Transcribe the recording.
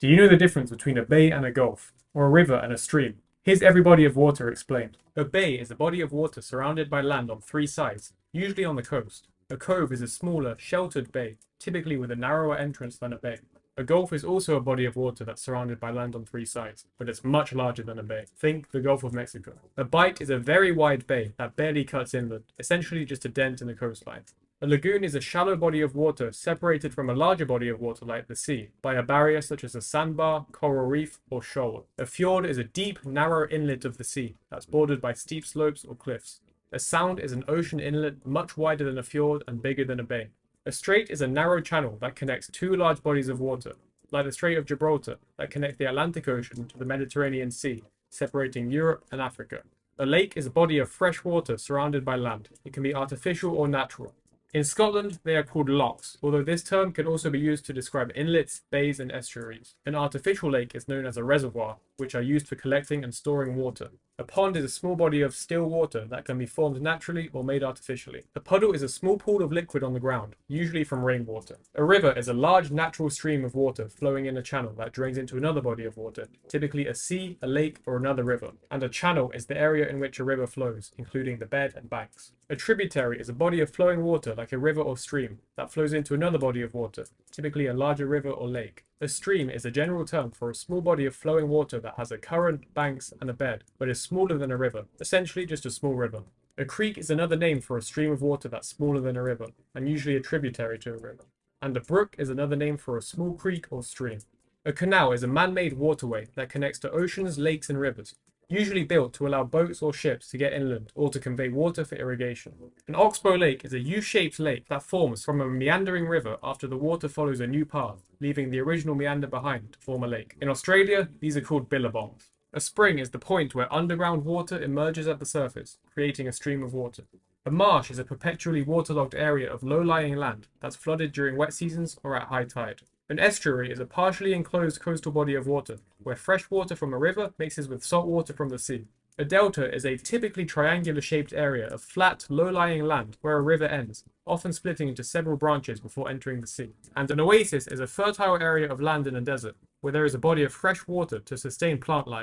Do you know the difference between a bay and a gulf, or a river and a stream? Here's every body of water explained. A bay is a body of water surrounded by land on three sides, usually on the coast. A cove is a smaller, sheltered bay, typically with a narrower entrance than a bay. A gulf is also a body of water that's surrounded by land on three sides, but it's much larger than a bay. Think the Gulf of Mexico. A bight is a very wide bay that barely cuts inland, essentially just a dent in the coastline. A lagoon is a shallow body of water separated from a larger body of water like the sea by a barrier such as a sandbar, coral reef, or shoal. A fjord is a deep, narrow inlet of the sea that's bordered by steep slopes or cliffs. A sound is an ocean inlet much wider than a fjord and bigger than a bay. A strait is a narrow channel that connects two large bodies of water, like the Strait of Gibraltar that connect the Atlantic Ocean to the Mediterranean Sea, separating Europe and Africa. A lake is a body of fresh water surrounded by land. It can be artificial or natural. In Scotland, they are called lochs, although this term can also be used to describe inlets, bays, and estuaries. An artificial lake is known as a reservoir, which are used for collecting and storing water. A pond is a small body of still water that can be formed naturally or made artificially. A puddle is a small pool of liquid on the ground, usually from rainwater. A river is a large natural stream of water flowing in a channel that drains into another body of water, typically a sea, a lake, or another river. And a channel is the area in which a river flows, including the bed and banks. A tributary is a body of flowing water like a river or stream that flows into another body of water, typically a larger river or lake. A stream is a general term for a small body of flowing water that has a current, banks, and a bed, but is smaller than a river, essentially just a small river. A creek is another name for a stream of water that's smaller than a river, and usually a tributary to a river. And a brook is another name for a small creek or stream. A canal is a man-made waterway that connects to oceans, lakes, and rivers, usually built to allow boats or ships to get inland or to convey water for irrigation. An oxbow lake is a U-shaped lake that forms from a meandering river after the water follows a new path, leaving the original meander behind to form a lake. In Australia, these are called billabongs. A spring is the point where underground water emerges at the surface, creating a stream of water. A marsh is a perpetually waterlogged area of low-lying land that's flooded during wet seasons or at high tide. An estuary is a partially enclosed coastal body of water, where fresh water from a river mixes with salt water from the sea. A delta is a typically triangular-shaped area of flat, low-lying land where a river ends, often splitting into several branches before entering the sea. And an oasis is a fertile area of land in a desert, where there is a body of fresh water to sustain plant life